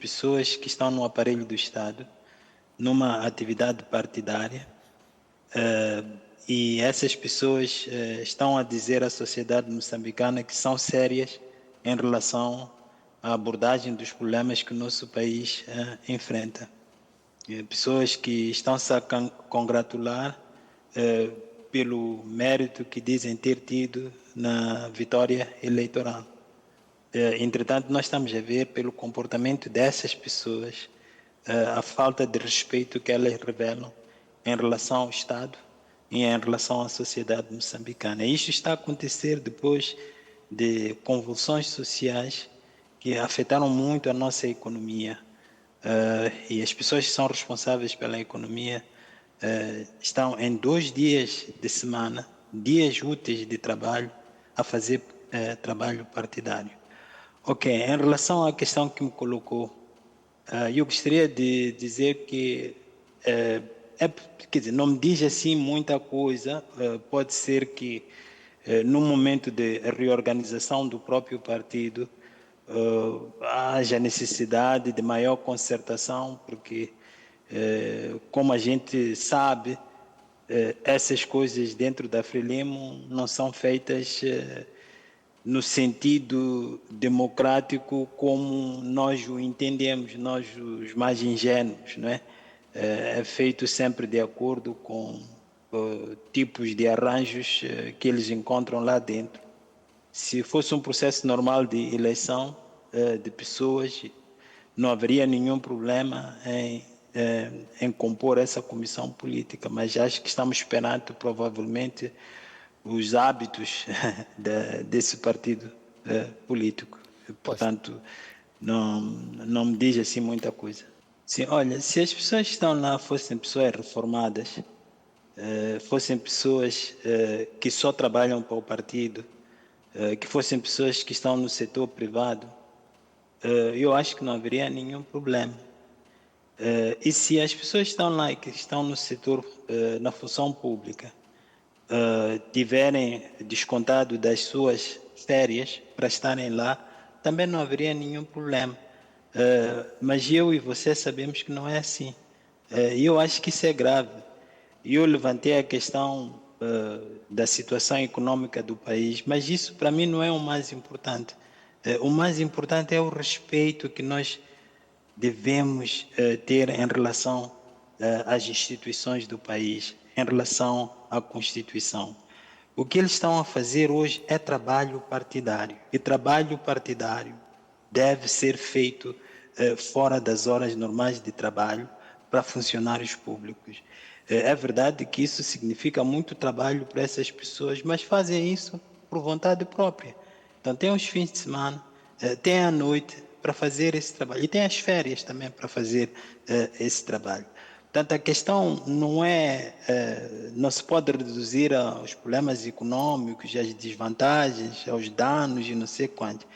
pessoas que estão no aparelho do Estado, numa atividade partidária, e essas pessoas estão a dizer à sociedade moçambicana que são sérias em relação à abordagem dos problemas que o nosso país enfrenta. Pessoas que estão-se a congratular pelo mérito que dizem ter tido na vitória eleitoral. Entretanto, nós estamos a ver pelo comportamento dessas pessoas a falta de respeito que elas revelam em relação ao Estado e em relação à sociedade moçambicana. Isto está a acontecer depois de convulsões sociais que afetaram muito a nossa economia. E as pessoas que são responsáveis pela economia estão em 2 dias de semana, dias úteis de trabalho, a fazer trabalho partidário. Ok, em relação à questão que me colocou, eu gostaria de dizer que, quer dizer, não me diz assim muita coisa, pode ser que no momento de reorganização do próprio partido haja necessidade de maior concertação, porque, como a gente sabe, essas coisas dentro da Frelimo não são feitas no sentido democrático como nós o entendemos, nós os mais ingênuos, não é? É feito sempre de acordo com tipos de arranjos que eles encontram lá dentro. Se fosse um processo normal de eleição de pessoas, não haveria nenhum problema em compor essa comissão política, mas acho que estamos perante provavelmente os hábitos desse partido político. Portanto, não me diz assim muita coisa. Sim, olha, se as pessoas que estão lá fossem pessoas reformadas, fossem pessoas que só trabalham para o partido, que fossem pessoas que estão no setor privado, eu acho que não haveria nenhum problema. E se as pessoas que estão lá e que estão no setor, na função pública, tiverem descontado das suas férias para estarem lá, também não haveria nenhum problema. Mas eu e você sabemos que não é assim. Eu acho que isso é grave. Eu levantei a questão da situação econômica do país, mas isso para mim não é o mais importante. O mais importante é o respeito que nós devemos ter em relação às instituições do país, em relação à Constituição. O que eles estão a fazer hoje é trabalho partidário. E trabalho partidário deve ser feito fora das horas normais de trabalho para funcionários públicos. É verdade que isso significa muito trabalho para essas pessoas, mas fazem isso por vontade própria. Então, tem os fins de semana, tem a noite para fazer esse trabalho. E tem as férias também para fazer esse trabalho. Portanto, a questão não se pode reduzir aos problemas econômicos, às desvantagens, aos danos e não sei quanto.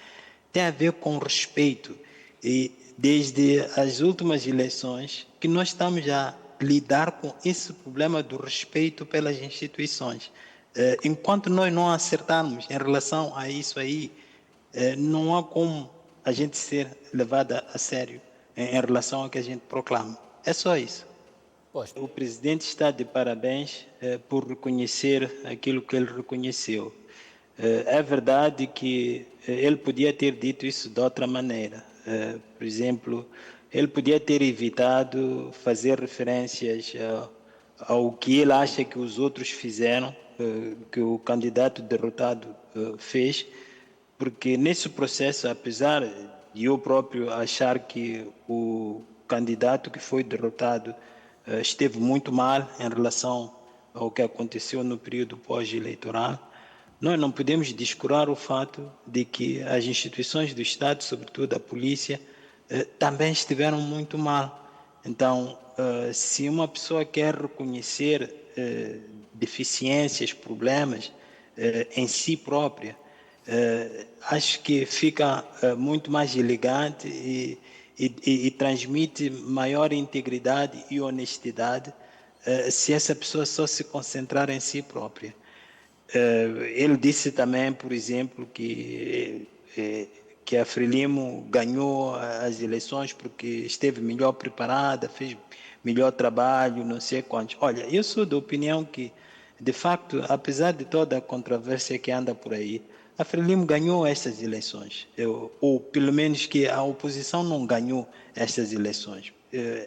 Tem a ver com respeito. E desde as últimas eleições que nós estamos a lidar com esse problema do respeito pelas instituições. Enquanto nós não acertarmos em relação a isso aí, não há como a gente ser levada a sério em relação ao que a gente proclama. É só isso. Posto. O presidente está de parabéns por reconhecer aquilo que ele reconheceu. É verdade que ele podia ter dito isso de outra maneira. Por exemplo, ele podia ter evitado fazer referências ao que ele acha que os outros fizeram, que o candidato derrotado fez, porque nesse processo, apesar de eu próprio achar que o candidato que foi derrotado esteve muito mal em relação ao que aconteceu no período pós-eleitoral, nós não podemos descurar o fato de que as instituições do Estado, sobretudo a polícia, também estiveram muito mal. Então, se uma pessoa quer reconhecer deficiências, problemas em si própria, acho que fica muito mais elegante e transmite maior integridade e honestidade se essa pessoa só se concentrar em si própria. Ele disse também, por exemplo, que que a Frelimo ganhou as eleições porque esteve melhor preparada, fez melhor trabalho, não sei quantos. Olha, eu sou da opinião que, de facto, apesar de toda a controvérsia que anda por aí, a Frelimo ganhou estas eleições, ou pelo menos que a oposição não ganhou estas eleições.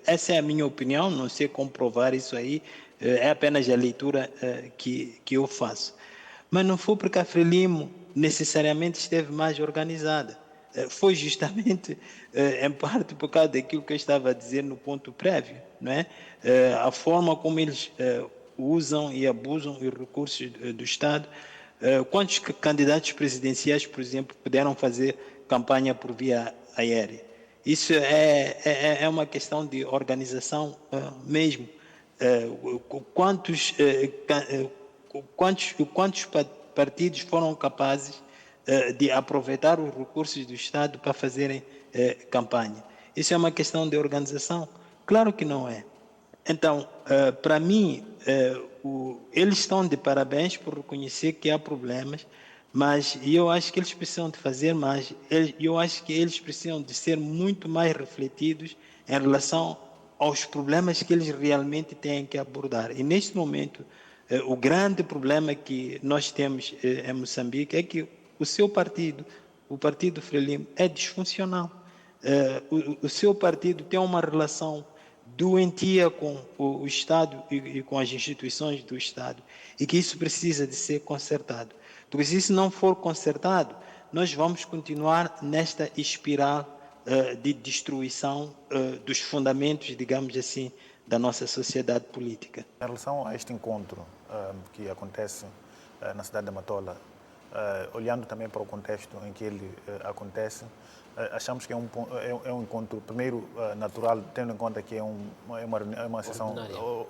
Essa é a minha opinião, não sei comprovar isso aí, é apenas a leitura que eu faço. Mas não foi porque a Frelimo necessariamente esteve mais organizada. Foi justamente, em parte, por causa daquilo que eu estava a dizer no ponto prévio, não é? A forma como eles usam e abusam os recursos do Estado. Quantos candidatos presidenciais, por exemplo, puderam fazer campanha por via aérea? Isso é uma questão de organização mesmo. Quantos partidos foram capazes de aproveitar os recursos do Estado para fazerem campanha? Isso é uma questão de organização? Claro que não é. Então, para mim, eles estão de parabéns por reconhecer que há problemas, mas eu acho que eles precisam de fazer mais. Eu acho que eles precisam de ser muito mais refletidos em relação aos problemas que eles realmente têm que abordar. E neste momento, o grande problema que nós temos em Moçambique é que o seu partido, o Partido Frelimo, é disfuncional. O seu partido tem uma relação doentia com o Estado e com as instituições do Estado, e que isso precisa de ser consertado. Porque se isso não for consertado, nós vamos continuar nesta espiral de destruição dos fundamentos, digamos assim, da nossa sociedade política. Em relação a este encontro que acontece na cidade de Matola, olhando também para o contexto em que ele acontece, achamos que é um encontro, primeiro, natural, tendo em conta que é uma sessão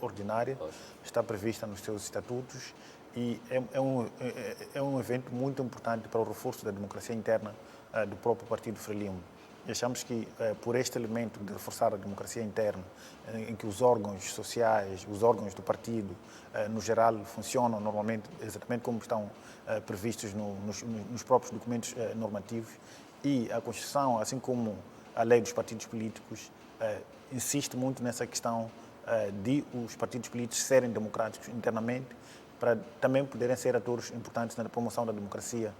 ordinária, está prevista nos seus estatutos, e é um evento muito importante para o reforço da democracia interna do próprio Partido Frelimo. E achamos que, por este elemento de reforçar a democracia interna, em que os órgãos sociais, os órgãos do partido, no geral, funcionam normalmente exatamente como estão previstos nos próprios documentos normativos, e a Constituição, assim como a lei dos partidos políticos, insiste muito nessa questão de os partidos políticos serem democráticos internamente, para também poderem ser atores importantes na promoção da democracia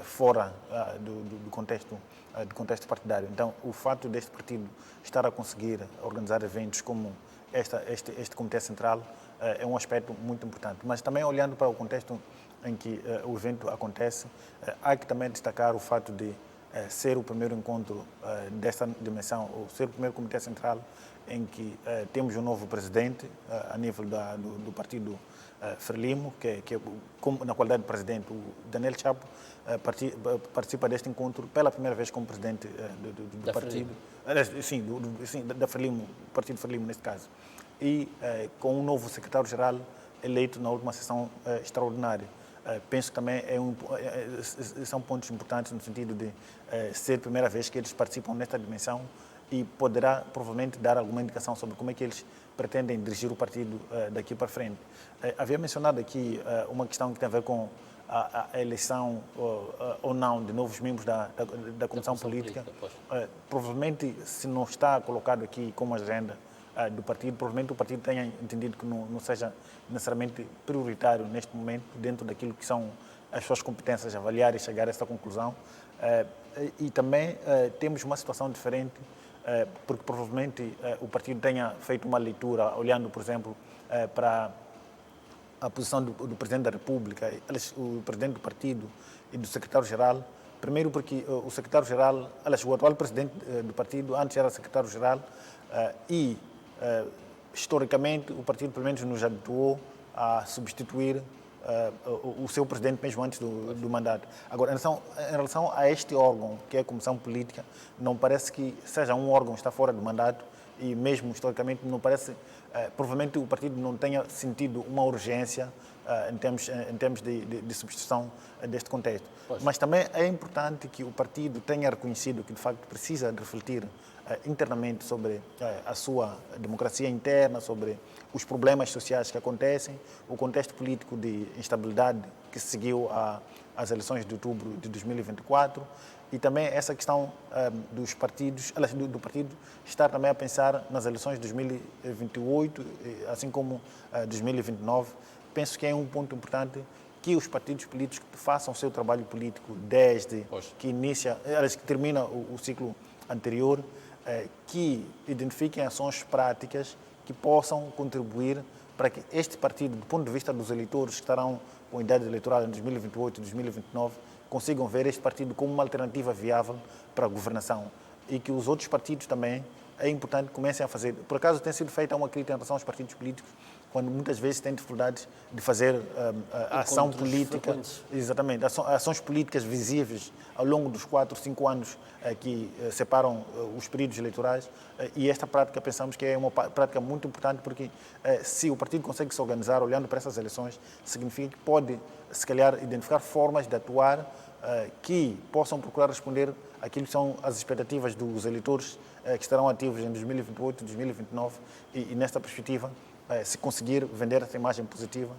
fora do contexto partidário. Então, o fato deste partido estar a conseguir organizar eventos como este Comitê Central é um aspecto muito importante. Mas também olhando para o contexto em que o evento acontece, há que também destacar o fato de ser o primeiro encontro desta dimensão, ou ser o primeiro Comitê Central em que temos um novo presidente a nível do partido Frelimo, que na qualidade de presidente, o Daniel Chapo, participa deste encontro pela primeira vez como presidente do partido. Sim, da Frelimo, Partido Frelimo neste caso. E com um novo secretário-geral eleito na última sessão extraordinária. Penso que também são pontos importantes no sentido de ser a primeira vez que eles participam nesta dimensão, e poderá provavelmente dar alguma indicação sobre como é que eles pretendem dirigir o partido daqui para frente. Havia mencionado aqui uma questão que tem a ver com a eleição ou não de novos membros da Comissão Política. Provavelmente, se não está colocado aqui como agenda do partido, provavelmente o partido tenha entendido que não seja necessariamente prioritário neste momento, dentro daquilo que são as suas competências, avaliar e chegar a essa conclusão. E também temos uma situação diferente, porque provavelmente o partido tenha feito uma leitura, olhando, por exemplo, para a posição do Presidente da República, o Presidente do Partido e do Secretário-Geral. Primeiro porque o Secretário-Geral, o atual Presidente do Partido, antes era Secretário-Geral, e historicamente o partido pelo menos nos habituou a substituir o seu presidente mesmo antes do mandato. Agora, em relação a este órgão, que é a Comissão Política, não parece que seja um órgão que está fora do mandato, e mesmo historicamente não parece, provavelmente o partido não tenha sentido uma urgência em termos de substituição deste contexto. Pois. Mas também é importante que o partido tenha reconhecido que de facto precisa de refletir internamente sobre a sua democracia interna, sobre os problemas sociais que acontecem, o contexto político de instabilidade que seguiu às eleições de outubro de 2024 e também essa questão dos partidos, do partido estar também a pensar nas eleições de 2028, assim como 2029. Penso que é um ponto importante que os partidos políticos façam o seu trabalho político desde que que termina o ciclo anterior, que identifiquem ações práticas que possam contribuir para que este partido, do ponto de vista dos eleitores que estarão com idade eleitoral em 2028 e 2029, consigam ver este partido como uma alternativa viável para a governação e que os outros partidos também, é importante, comecem a fazer. Por acaso tem sido feita uma crítica em relação aos partidos políticos, quando muitas vezes têm dificuldades de fazer ação política, exatamente, ações políticas visíveis ao longo dos 4, 5 anos que separam os períodos eleitorais, e esta prática pensamos que é uma prática muito importante porque se o partido consegue se organizar olhando para essas eleições, significa que pode, se calhar, identificar formas de atuar que possam procurar responder àquilo que são as expectativas dos eleitores que estarão ativos em 2028, 2029 e nesta perspectiva, se conseguir vender essa imagem positiva,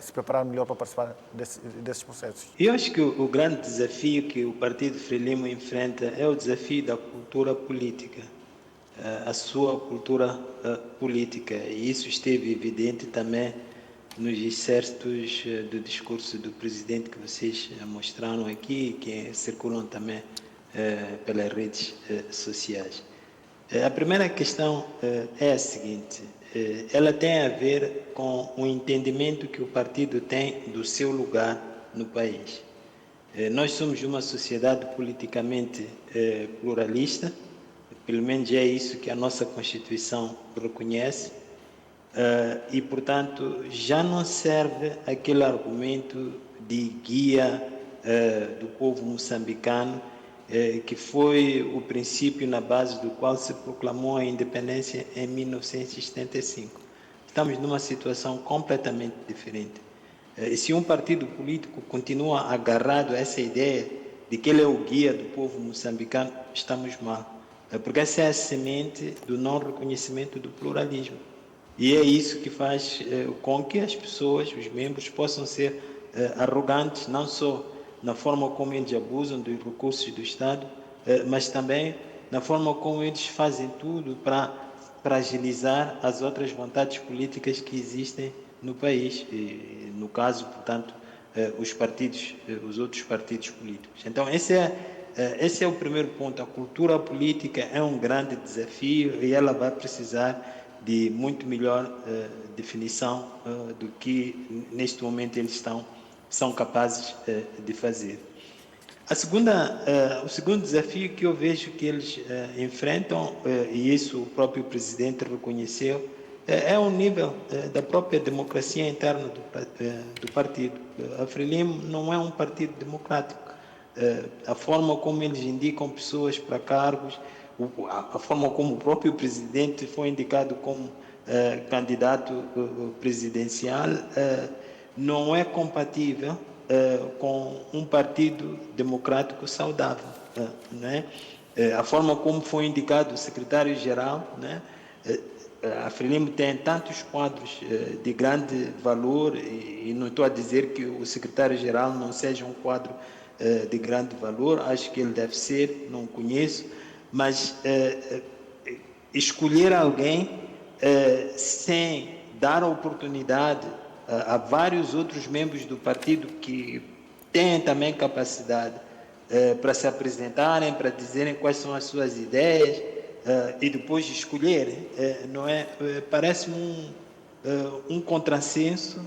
se preparar melhor para participar desses processos. Eu acho que o grande desafio que o Partido Frelimo enfrenta é o desafio da cultura política, a sua cultura política, e isso esteve evidente também nos excertos do discurso do presidente que vocês mostraram aqui, que circulam também pelas redes sociais. A primeira questão é a seguinte: ela tem a ver com o entendimento que o partido tem do seu lugar no país. Nós somos uma sociedade politicamente pluralista, pelo menos é isso que a nossa Constituição reconhece, e, portanto, já não serve aquele argumento de guia do povo moçambicano, que foi o princípio na base do qual se proclamou a independência em 1975. Estamos numa situação completamente diferente. E se um partido político continua agarrado a essa ideia de que ele é o guia do povo moçambicano, estamos mal. Porque essa é a semente do não reconhecimento do pluralismo. E é isso que faz com que as pessoas, os membros, possam ser arrogantes, não só na forma como eles abusam dos recursos do Estado, mas também na forma como eles fazem tudo para fragilizar as outras vontades políticas que existem no país, e, no caso, portanto, os outros partidos políticos. Então, esse é o primeiro ponto. A cultura política é um grande desafio e ela vai precisar de muito melhor definição do que neste momento eles são capazes de fazer. O segundo desafio que eu vejo que eles enfrentam, e isso o próprio presidente reconheceu, é o nível da própria democracia interna do partido. A Frelimo não é um partido democrático. A forma como eles indicam pessoas para cargos, a forma como o próprio presidente foi indicado como candidato presidencial, não é compatível com um partido democrático saudável, né? A forma como foi indicado o secretário-geral, né? A Frelimo tem tantos quadros de grande valor, e não estou a dizer que o secretário-geral não seja um quadro de grande valor, acho que ele deve ser, não conheço, mas escolher alguém sem dar a oportunidade a vários outros membros do partido que têm também capacidade para se apresentarem, para dizerem quais são as suas ideias e depois escolherem, não é? Parece-me um contrassenso,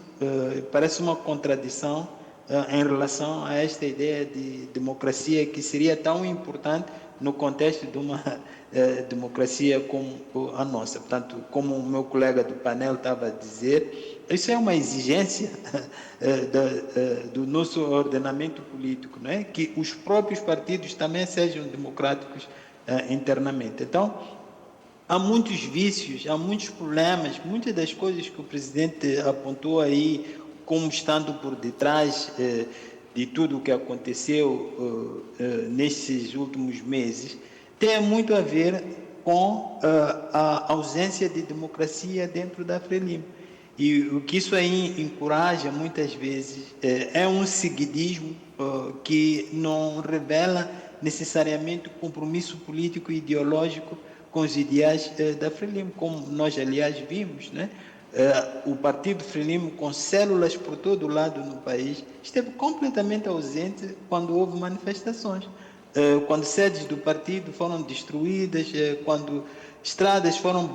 parece uma contradição em relação a esta ideia de democracia que seria tão importante no contexto de uma democracia como a nossa. Portanto, como o meu colega do painel estava a dizer, isso é uma exigência do nosso ordenamento político, não é? Que os próprios partidos também sejam democráticos internamente. Então, há muitos vícios, há muitos problemas, muitas das coisas que o presidente apontou aí como estando por detrás de tudo o que aconteceu nesses últimos meses, tem muito a ver com a ausência de democracia dentro da Frelimo. E o que isso aí encoraja muitas vezes é um seguidismo que não revela necessariamente o compromisso político e ideológico com os ideais da Frelimo, como nós, aliás, vimos, né? O partido Frelimo, com células por todo o lado no país, esteve completamente ausente quando houve manifestações. Quando sedes do partido foram destruídas, quando estradas foram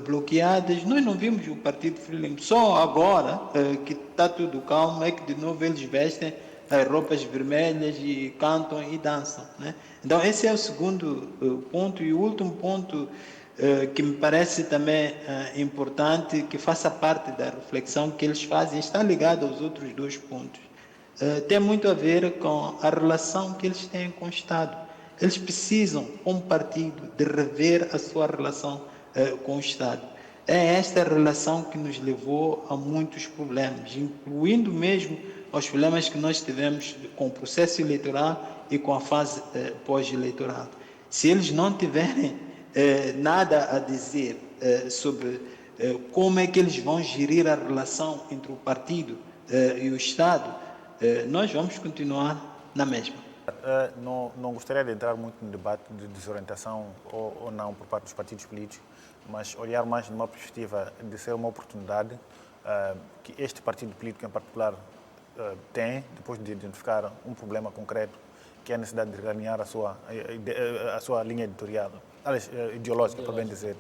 bloqueadas, nós não vimos o partido Frelimo. Só agora que está tudo calmo é que de novo eles vestem as roupas vermelhas e cantam e dançam, né? Então esse é o segundo ponto. E o último ponto que me parece também importante, que faça parte da reflexão que eles fazem, está ligado aos outros dois pontos. Tem muito a ver com a relação que eles têm com o Estado. Eles precisam, como partido, de rever a sua relação com o Estado. É esta relação que nos levou a muitos problemas, incluindo mesmo os problemas que nós tivemos com o processo eleitoral e com a fase pós-eleitoral. Se eles não tiverem nada a dizer sobre como é que eles vão gerir a relação entre o partido e o Estado, nós vamos continuar na mesma. Não gostaria de entrar muito no debate de desorientação ou não por parte dos partidos políticos, mas olhar mais numa perspectiva de ser uma oportunidade que este partido político em particular tem, depois de identificar um problema concreto, que é a necessidade de realinhar a sua linha editorial, ideológica, por bem dizer,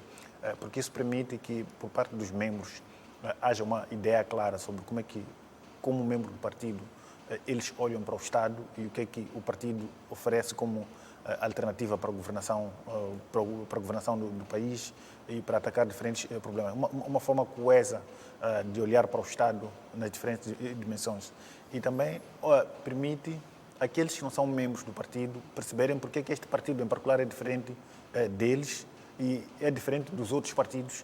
porque isso permite que, por parte dos membros, haja uma ideia clara sobre como é que, como membro do partido, eles olham para o Estado e o que é que o partido oferece como alternativa para a governação, do país e para atacar diferentes problemas. Uma forma coesa de olhar para o Estado nas diferentes dimensões. E também permite aqueles que não são membros do partido perceberem porque é que este partido em particular é diferente deles e é diferente dos outros partidos